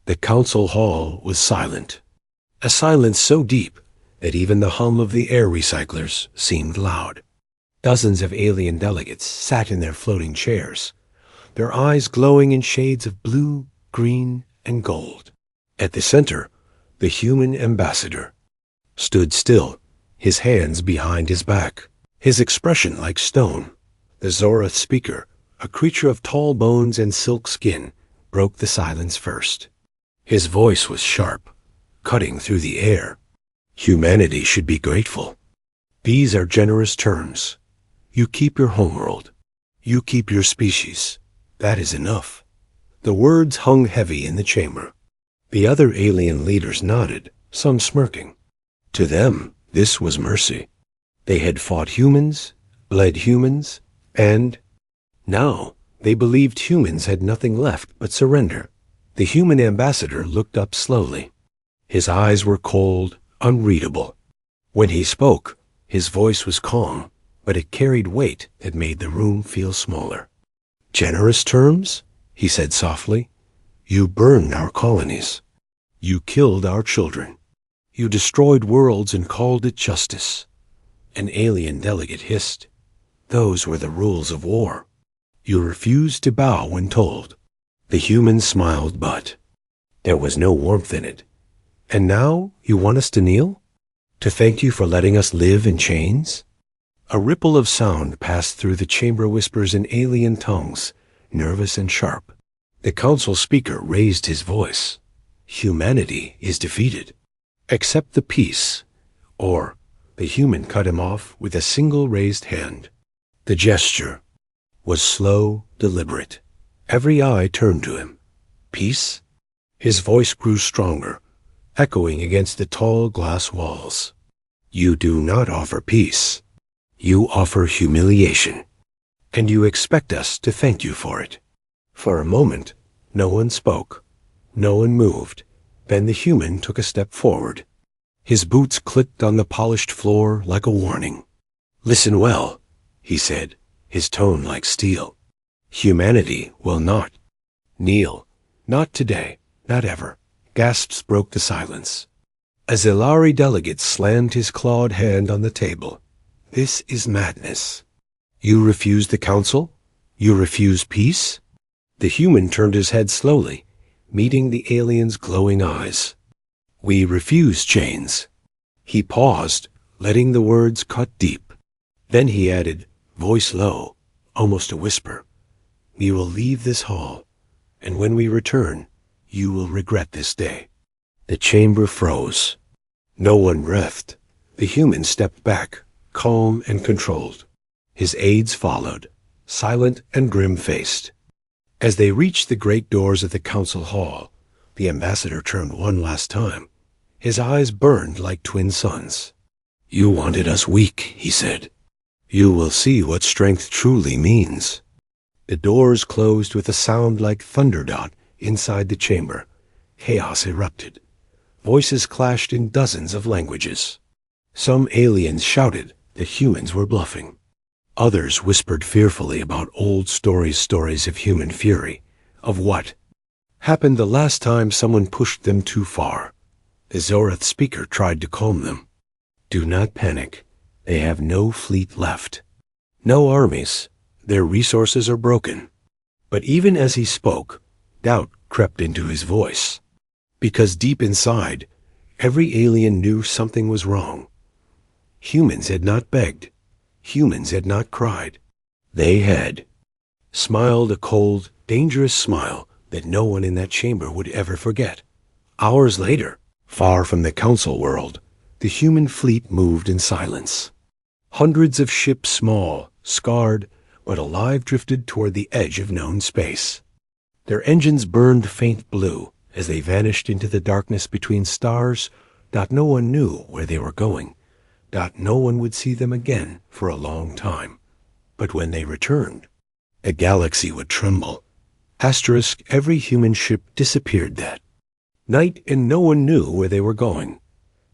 The council hall was silent, a silence so deep that even the hum of the air recyclers seemed loud. Dozens of alien delegates sat in their floating chairs, their eyes glowing in shades of blue, green, and gold. At the center, the human ambassador stood still, his hands behind his back, his expression like stone. The Zorath speaker, a creature of tall bones and silk skin, broke the silence first. His voice was sharp, cutting through the air. Humanity should be grateful. These are generous terms. You keep your homeworld. You keep your species. That is enough. The words hung heavy in the chamber. The other alien leaders nodded, some smirking. To them, this was mercy. They had fought humans, bled humans, and now they believed humans had nothing left but surrender. The human ambassador looked up slowly. His eyes were cold, unreadable. When he spoke, his voice was calm, but it carried weight that made the room feel smaller. Generous terms? He said softly. You burned our colonies. You killed our children. You destroyed worlds and called it justice. An alien delegate hissed. Those were the rules of war. You refused to bow when told. The human smiled, but there was no warmth in it. And now you want us to kneel? To thank you for letting us live in chains? A ripple of sound passed through the chamber, whispers in alien tongues, nervous and sharp. The council speaker raised his voice. Humanity is defeated. Accept the peace, or the human cut him off with a single raised hand. The gesture was slow, deliberate. Every eye turned to him. Peace? His voice grew stronger, echoing against the tall glass walls. You do not offer peace. You offer humiliation. And you expect us to thank you for it. For a moment, no one spoke. No one moved. Then the human took a step forward. His boots clicked on the polished floor like a warning. Listen well, he said, his tone like steel. Humanity will not kneel. Not today, not ever. Gasps broke the silence. A Zilari delegate slammed his clawed hand on the table. This is madness. You refuse the council? You refuse peace? The human turned his head slowly, meeting the alien's glowing eyes. We refuse chains. He paused, letting the words cut deep. Then he added, voice low, almost a whisper. We will leave this hall, and when we return, you will regret this day. The chamber froze. No one breathed. The human stepped back, calm and controlled. His aides followed, silent and grim-faced. As they reached the great doors of the council hall, the ambassador turned one last time. His eyes burned like twin suns. You wanted us weak, he said. You will see what strength truly means. The doors closed with a sound like thunderdot inside the chamber. Chaos erupted. Voices clashed in dozens of languages. Some aliens shouted that humans were bluffing. Others whispered fearfully about old stories of human fury, of what happened the last time someone pushed them too far. The Zorath speaker tried to calm them. Do not panic. They have no fleet left. No armies. Their resources are broken. But even as he spoke, doubt crept into his voice. Because deep inside, every alien knew something was wrong. Humans had not begged. Humans had not cried. They had smiled a cold, dangerous smile that no one in that chamber would ever forget. Hours later, far from the council world, the human fleet moved in silence. Hundreds of ships, small, scarred, but alive, drifted toward the edge of known space. Their engines burned faint blue as they vanished into the darkness between stars. No one knew where they were going. No one would see them again for a long time. But when they returned, a galaxy would tremble. Asterisk, every human ship disappeared that night, and no one knew where they were going.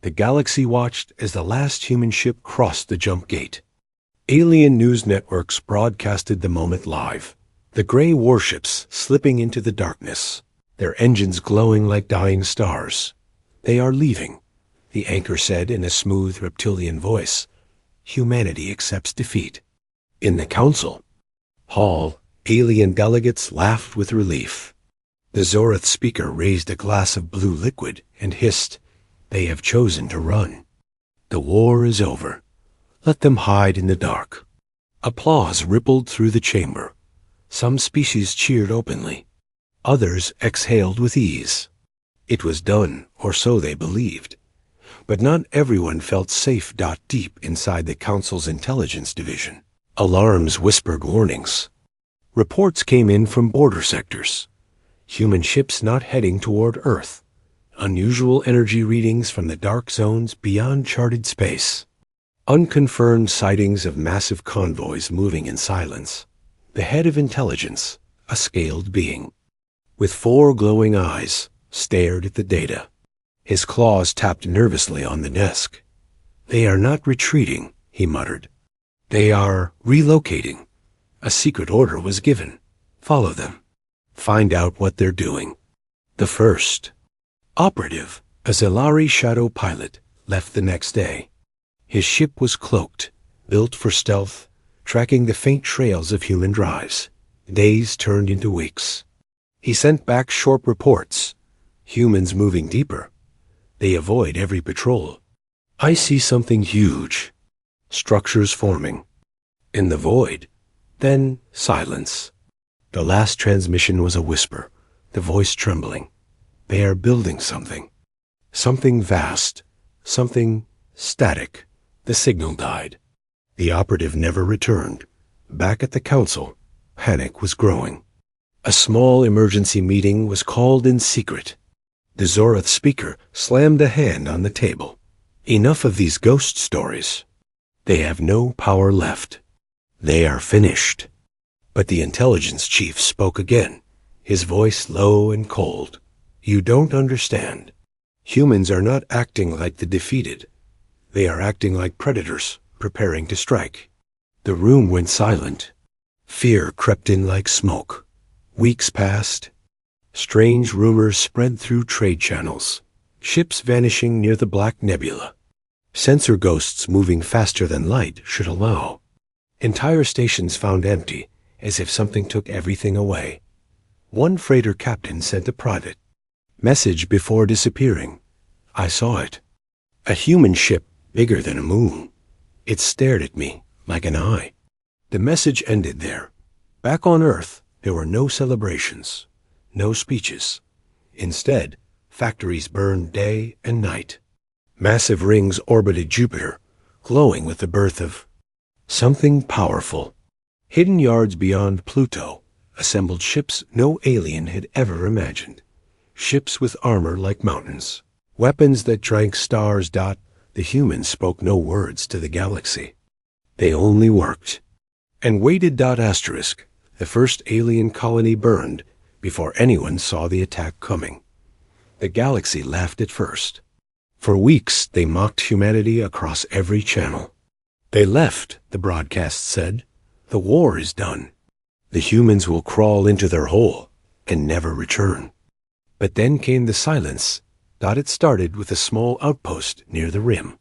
The galaxy watched as the last human ship crossed the jump gate. Alien news networks broadcasted the moment live. The gray warships slipping into the darkness. their engines glowing like dying stars. "They are leaving," the anchor said in a smooth reptilian voice. "Humanity accepts defeat." In the council hall, alien delegates laughed with relief. The Zorath speaker raised a glass of blue liquid and hissed, "They have chosen to run. The war is over. Let them hide in the dark." Applause rippled through the chamber. Some species cheered openly. Others exhaled with ease. It was done, or so they believed. But not everyone felt safe. Deep inside the Council's intelligence division, alarms whispered warnings. Reports came in from border sectors. Human ships not heading toward Earth. Unusual energy readings from the dark zones beyond charted space. Unconfirmed sightings of massive convoys moving in silence. The head of intelligence, a scaled being, with 4 glowing eyes, stared at the data. His claws tapped nervously on the desk. "They are not retreating," he muttered. "They are relocating. A secret order was given. Follow them. Find out what they're doing." The first operative, a Zelari shadow pilot, left the next day. His ship was cloaked, built for stealth, tracking the faint trails of human drives. Days turned into weeks. He sent back short reports. Humans moving deeper. They avoid every patrol. "I see something huge. Structures forming." In the void. Then silence. The last transmission was a whisper, the voice trembling. "They are building something. Something vast. Something static." The signal died. The operative never returned. Back at the council, panic was growing. A small emergency meeting was called in secret. The Zorath speaker slammed a hand on the table. "Enough of these ghost stories. They have no power left. They are finished." But the intelligence chief spoke again, his voice low and cold. "You don't understand. Humans are not acting like the defeated. They are acting like predators, preparing to strike." The room went silent. Fear crept in like smoke. Weeks passed. Strange rumors spread through trade channels. Ships vanishing near the Black Nebula. Sensor ghosts moving faster than light should allow. Entire stations found empty, as if something took everything away. One freighter captain sent a private message before disappearing. "I saw it. A human ship bigger than a moon. It stared at me like an eye." The message ended there. Back on Earth, there were no celebrations, no speeches. Instead, factories burned day and night. Massive rings orbited Jupiter, glowing with the birth of something powerful. Hidden yards beyond Pluto, assembled ships no alien had ever imagined. Ships with armor like mountains. Weapons that drank stars. The humans spoke no words to the galaxy. They only worked. And waited. Asterisk. The first alien colony burned before anyone saw the attack coming. The galaxy laughed at first. For weeks they mocked humanity across every channel. "They left," the broadcast said. "The war is done. The humans will crawl into their hole and never return." But then came the silence. It started with a small outpost near the rim.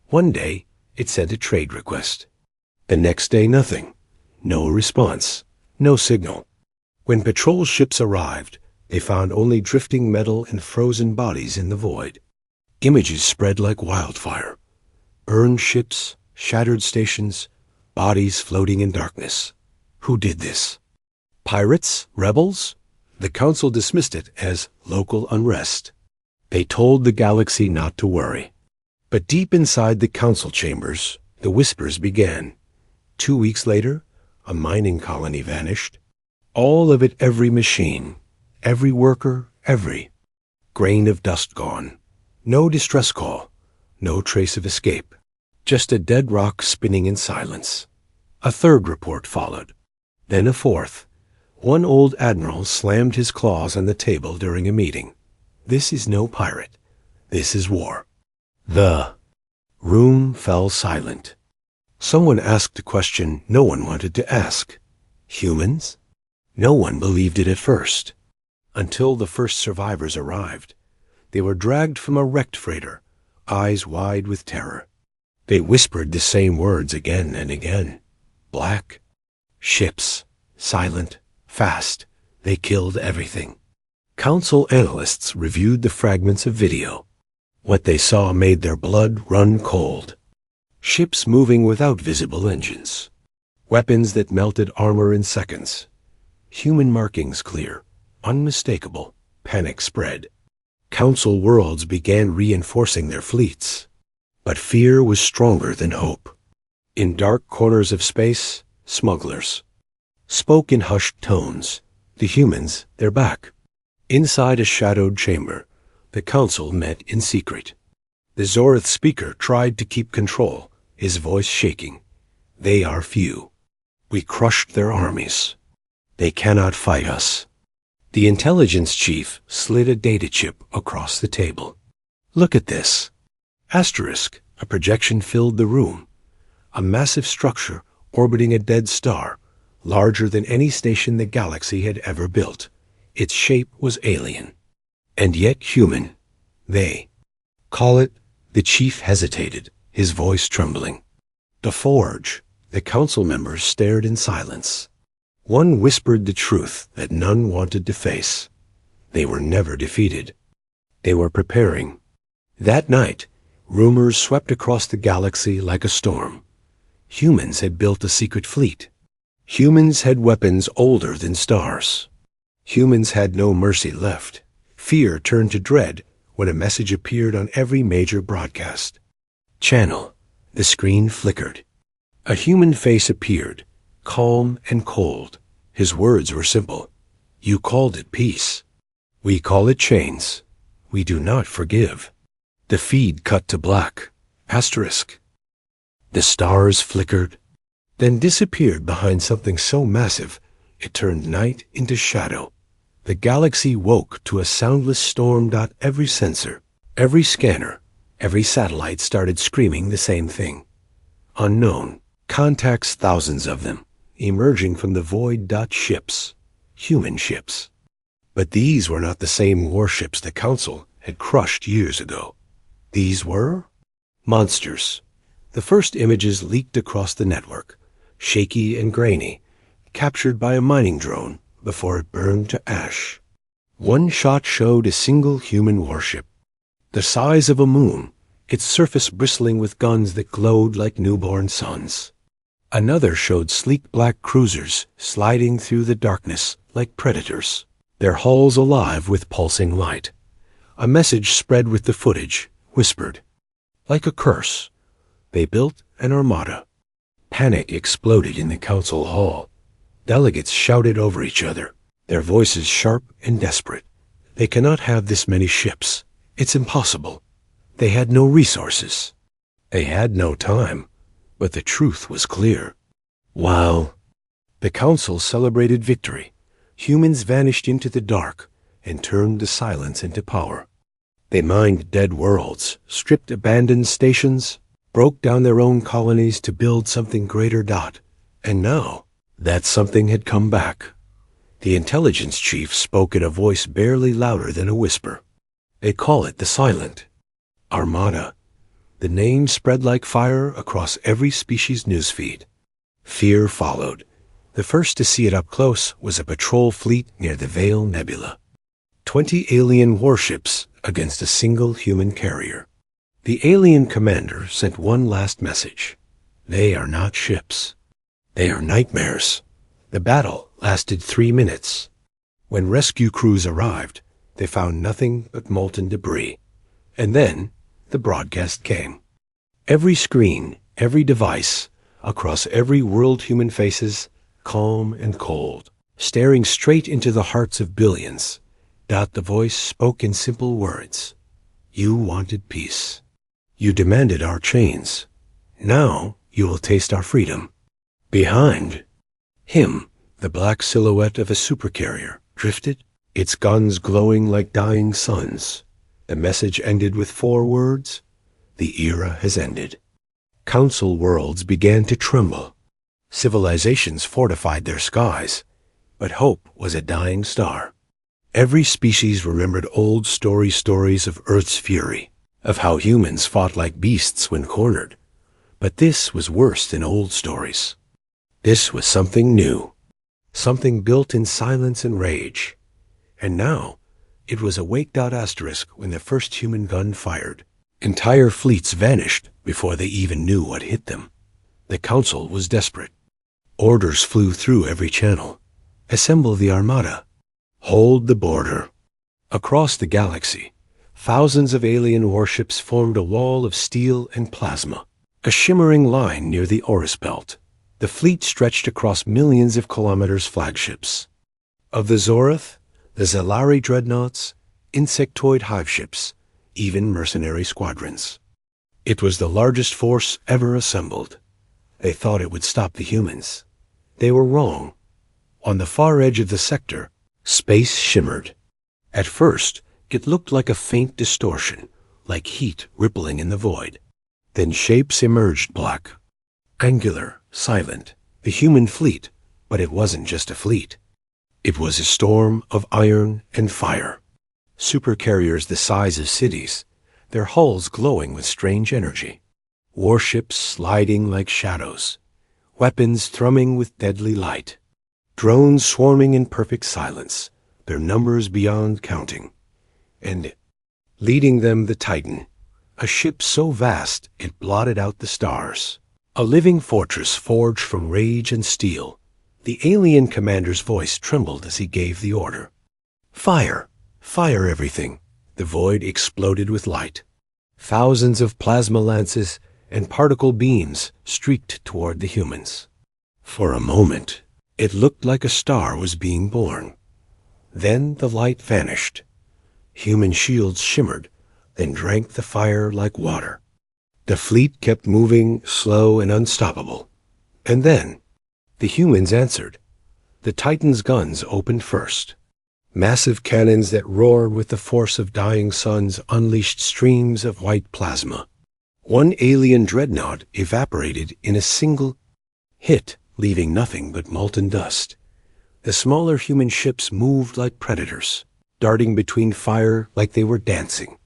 One day, it sent a trade request. The next day, nothing. No response. No signal. When patrol ships arrived, they found only drifting metal and frozen bodies in the void. Images spread like wildfire. Burned ships, shattered stations, bodies floating in darkness. Who did this? Pirates? Rebels? The council dismissed it as local unrest. They told the galaxy not to worry. But deep inside the council chambers, the whispers began. 2 weeks later, a mining colony vanished. All of it, every machine, every worker, every grain of dust gone. No distress call, no trace of escape. Just a dead rock spinning in silence. A third report followed. Then a fourth. One old admiral slammed his claws on the table during a meeting. "This is no pirate. This is war." The room fell silent. Someone asked a question no one wanted to ask. Humans? No one believed it at first. until the first survivors arrived. They were dragged from a wrecked freighter, eyes wide with terror. They whispered the same words again and again. Black. Ships. Silent. Fast. They killed everything. Council analysts reviewed the fragments of video. What they saw made their blood run cold. Ships moving without visible engines. Weapons that melted armor in seconds. Human markings clear, unmistakable. Panic spread. Council worlds began reinforcing their fleets. But fear was stronger than hope. In dark corners of space, smugglers spoke in hushed tones. The humans, they're back. Inside a shadowed chamber, the council met in secret. The Zorith speaker tried to keep control, his voice shaking. They are few. We crushed their armies. They cannot fight us. The intelligence chief slid a data chip across the table. Look at this. Asterisk, a projection filled the room. A massive structure orbiting a dead star, larger than any station the galaxy had ever built. Its shape was alien, and yet human. They call it, the chief hesitated, his voice trembling. The Forge. The council members stared in silence. One whispered the truth that none wanted to face. They were never defeated. They were preparing. That night, rumors swept across the galaxy like a storm. Humans had built a secret fleet. Humans had weapons older than stars. Humans had no mercy left. Fear turned to dread when a message appeared on every major broadcast. Channel. The screen flickered. A human face appeared, calm and cold. His words were simple. You called it peace. We call it chains. We do not forgive. The feed cut to black. Asterisk. The stars flickered, then disappeared behind something so massive it turned night into shadow. The galaxy woke to a soundless storm. Every sensor, every scanner, every satellite started screaming the same thing. Unknown. Contacts, thousands of them, emerging from the void. Ships. Human ships. But these were not the same warships the Council had crushed years ago. These were monsters. The first images leaked across the network, shaky and grainy, captured by a mining drone before it burned to ash. One shot showed a single human warship, the size of a moon, its surface bristling with guns that glowed like newborn suns. Another showed sleek black cruisers sliding through the darkness like predators, their hulls alive with pulsing light. A message spread with the footage, whispered. Like a curse, they built an armada. Panic exploded in the council hall. Delegates shouted over each other, their voices sharp and desperate. They cannot have this many ships. It's impossible. They had no resources. They had no time. But the truth was clear. While the council celebrated victory, humans vanished into the dark and turned the silence into power. They mined dead worlds, stripped abandoned stations, broke down their own colonies to build something greater. And now, that something had come back. The intelligence chief spoke in a voice barely louder than a whisper. They call it the Silent Armada. The name spread like fire across every species newsfeed. Fear followed. The first to see it up close was a patrol fleet near the Veil Nebula. 20 alien warships against a single human carrier. The alien commander sent one last message. They are not ships. They are nightmares. The battle lasted 3 minutes. When rescue crews arrived, they found nothing but molten debris. And then the broadcast came. Every screen, every device, across every world, human faces, calm and cold, staring straight into the hearts of billions. The voice spoke in simple words. You wanted peace. You demanded our chains. Now you will taste our freedom. Behind him, the black silhouette of a supercarrier drifted, its guns glowing like dying suns. The message ended with 4 words. The era has ended. Council worlds began to tremble. Civilizations fortified their skies, but hope was a dying star. Every species remembered old stories of Earth's fury, of how humans fought like beasts when cornered. But this was worse than old stories. This was something new, something built in silence and rage. And now, it was a waked-out asterisk when the first human gun fired. Entire fleets vanished before they even knew what hit them. The Council was desperate. Orders flew through every channel. Assemble the armada. Hold the border. Across the galaxy, thousands of alien warships formed a wall of steel and plasma, a shimmering line near the Orcs belt. The fleet stretched across millions of kilometers flagships. Of the Zorath, the Zalari dreadnoughts, insectoid hive ships, even mercenary squadrons. It was the largest force ever assembled. They thought it would stop the humans. They were wrong. On the far edge of the sector, space shimmered. At first, it looked like a faint distortion, like heat rippling in the void. Then shapes emerged black. Angular, silent, the human fleet, but it wasn't just a fleet. It was a storm of iron and fire. Supercarriers the size of cities, their hulls glowing with strange energy. Warships sliding like shadows. Weapons thrumming with deadly light. Drones swarming in perfect silence, their numbers beyond counting. And leading them the Titan, a ship so vast it blotted out the stars. A living fortress forged from rage and steel. The alien commander's voice trembled as he gave the order. Fire! Fire everything! The void exploded with light. Thousands of plasma lances and particle beams streaked toward the humans. For a moment, it looked like a star was being born. Then the light vanished. Human shields shimmered, then drank the fire like water. The fleet kept moving, slow and unstoppable. And then, the humans answered. The Titan's guns opened first. Massive cannons that roared with the force of dying suns unleashed streams of white plasma. One alien dreadnought evaporated in a single hit, leaving nothing but molten dust. The smaller human ships moved like predators, darting between fire like they were dancing.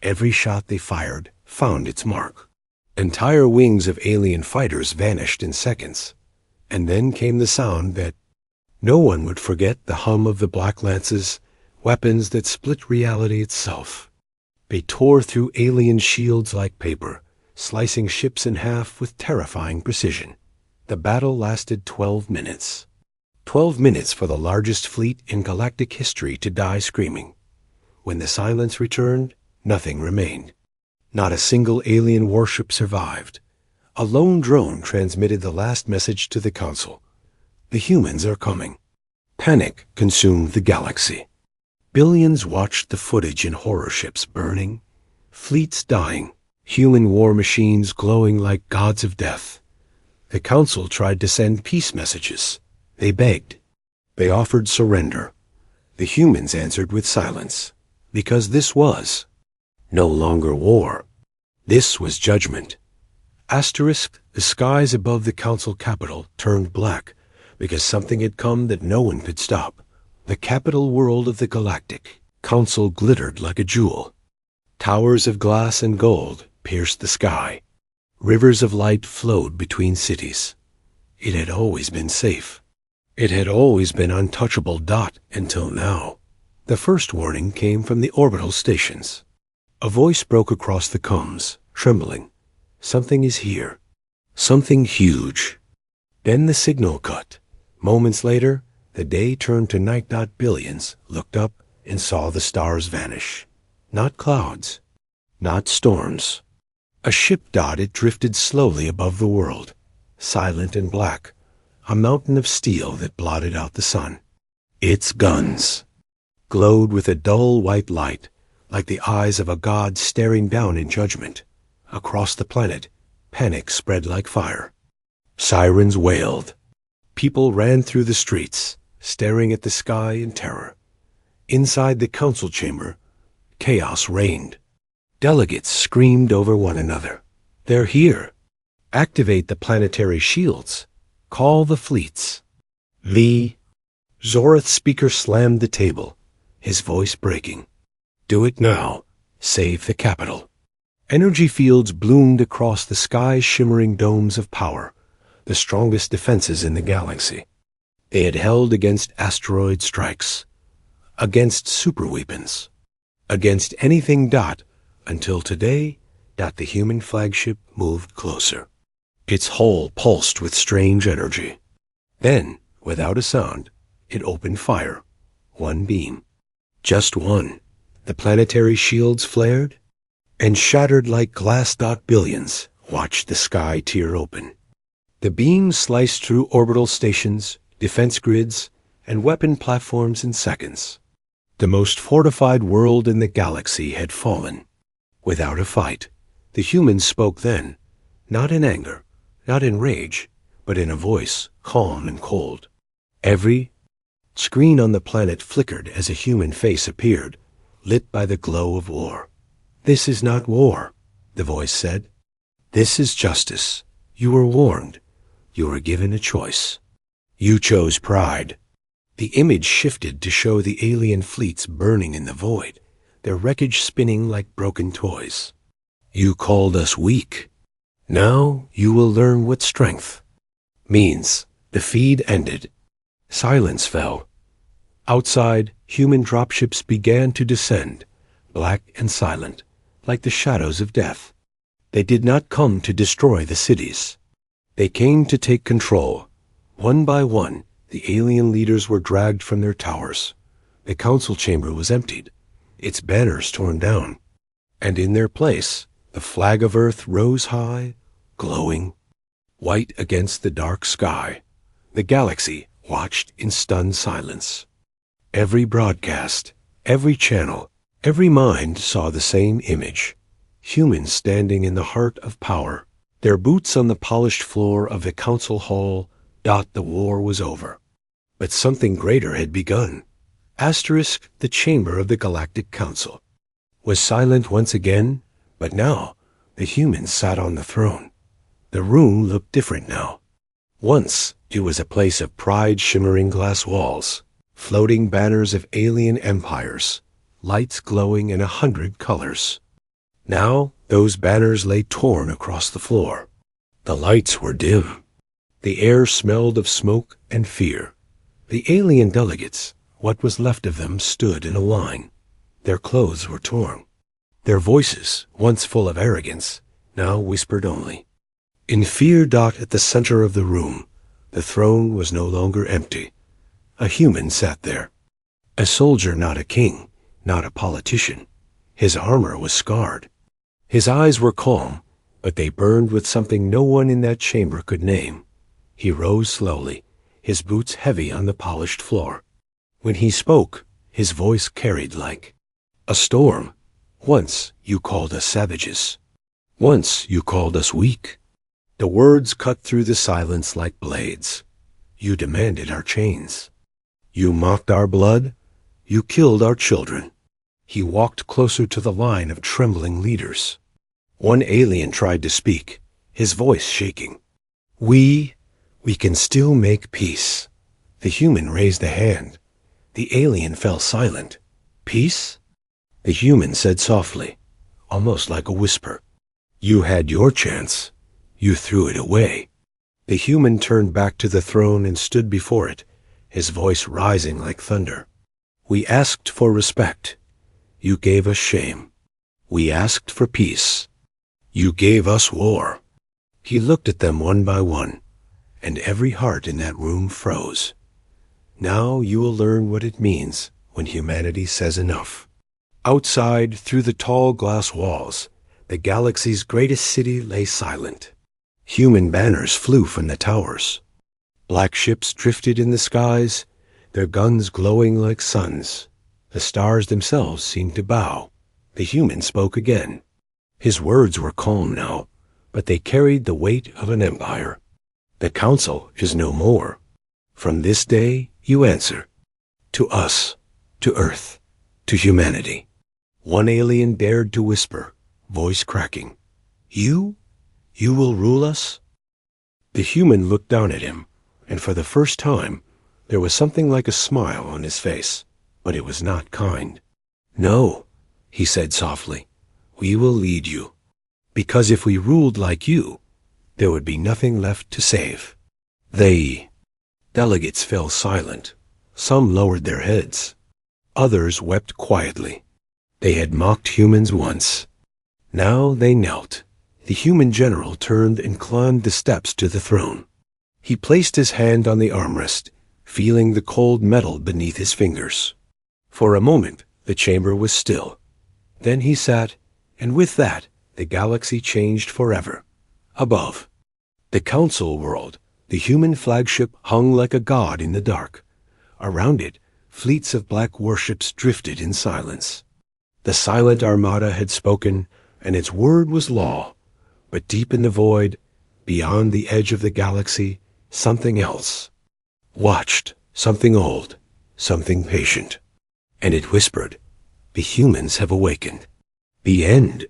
Every shot they fired found its mark. Entire wings of alien fighters vanished in seconds. And then came the sound that no one would forget, the hum of the black lances, weapons that split reality itself. They tore through alien shields like paper, slicing ships in half with terrifying precision. The battle lasted 12 minutes. 12 minutes for the largest fleet in galactic history to die screaming. When the silence returned, nothing remained. Not a single alien warship survived. A lone drone transmitted the last message to the Council. The humans are coming. Panic consumed the galaxy. Billions watched the footage in horror ships burning, fleets dying, human war machines glowing like gods of death. The Council tried to send peace messages. They begged. They offered surrender. The humans answered with silence, because this was no longer war. This was judgment. Asterisk, the skies above the Council capital turned black because something had come that no one could stop. The capital world of the Galactic Council glittered like a jewel. Towers of glass and gold pierced the sky. Rivers of light flowed between cities. It had always been safe. It had always been untouchable. Until now. The first warning came from the orbital stations. A voice broke across the comms, trembling. Something is here. Something huge. Then the signal cut. Moments later, the day turned to night. Billions looked up and saw the stars vanish. Not clouds. Not storms. A ship. It drifted slowly above the world, silent and black, a mountain of steel that blotted out the sun. Its guns glowed with a dull white light, like the eyes of a god staring down in judgment. Across the planet, panic spread like fire. Sirens wailed. People ran through the streets, staring at the sky in terror. Inside the Council chamber, chaos reigned. Delegates screamed over one another. They're here. Activate the planetary shields. Call the fleets. The Zorath speaker slammed the table. his voice breaking. Do it now. Save the capital. Energy fields bloomed across the sky's shimmering domes of power, the strongest defenses in the galaxy. They had held against asteroid strikes, against superweapons, against anything until today the human flagship moved closer. Its hull pulsed with strange energy. Then, without a sound, it opened fire. One beam. Just one. The planetary shields flared and shattered like glass. Billions watched the sky tear open. The beam sliced through orbital stations, defense grids, and weapon platforms in seconds. The most fortified world in the galaxy had fallen. Without a fight, the humans spoke then, not in anger, not in rage, but in a voice calm and cold. Every screen on the planet flickered as a human face appeared, lit by the glow of war. This is not war, the voice said. This is justice. You were warned. You were given a choice. You chose pride. The image shifted to show the alien fleets burning in the void, their wreckage spinning like broken toys. You called us weak. Now you will learn what strength means. The feed ended. Silence fell. Outside, human dropships began to descend, black and silent, like the shadows of death. They did not come to destroy the cities. They came to take control. One by one, the alien leaders were dragged from their towers. The council chamber was emptied, its banners torn down, and in their place, the flag of Earth rose high, glowing, white against the dark sky. The galaxy watched in stunned silence. Every broadcast, every channel, every mind saw the same image. Humans standing in the heart of power, their boots on the polished floor of the council hall. The war was over. But something greater had begun. The chamber of the Galactic Council was silent once again, but now the humans sat on the throne. The room looked different now. Once it was a place of pride, shimmering glass walls, floating banners of alien empires, lights glowing in 100 colors. Now those banners lay torn across the floor. The lights were dim. The air smelled of smoke and fear. The alien delegates, what was left of them, stood in a line. Their clothes were torn. Their voices, once full of arrogance, now whispered only. In fear. At the center of the room, the throne was no longer empty. A human sat there. A soldier, not a king, not a politician. His armor was scarred. His eyes were calm, but they burned with something no one in that chamber could name. He rose slowly, his boots heavy on the polished floor. When he spoke, his voice carried like a storm. Once you called us savages. Once you called us weak. The words cut through the silence like blades. You demanded our chains. You mocked our blood. You killed our children. He walked closer to the line of trembling leaders. One alien tried to speak, his voice shaking. We can still make peace. The human raised a hand. The alien fell silent. Peace? The human said softly, almost like a whisper. You had your chance. You threw it away. The human turned back to the throne and stood before it, his voice rising like thunder. We asked for respect. You gave us shame. We asked for peace. You gave us war. He looked at them one by one, and every heart in that room froze. Now you will learn what it means when humanity says enough. Outside, through the tall glass walls, the galaxy's greatest city lay silent. Human banners flew from the towers. Black ships drifted in the skies, their guns glowing like suns. The stars themselves seemed to bow. The human spoke again. His words were calm now, but they carried the weight of an empire. The council is no more. From this day you answer. To us, to Earth, to humanity. One alien dared to whisper, voice cracking. You will rule us? The human looked down at him, and for the first time, there was something like a smile on his face. but it was not kind. "No," he said softly, "we will lead you. Because if we ruled like you, there would be nothing left to save." The delegates fell silent. Some lowered their heads. Others wept quietly. They had mocked humans once. Now they knelt. The human general turned and climbed the steps to the throne. He placed his hand on the armrest, feeling the cold metal beneath his fingers. For a moment, the chamber was still. Then he sat, and with that, the galaxy changed forever. Above, the council world, the human flagship hung like a god in the dark. Around it, fleets of black warships drifted in silence. The silent armada had spoken, and its word was law. But deep in the void, beyond the edge of the galaxy, something else watched, something old, something patient. And it whispered, "The humans have awakened. The end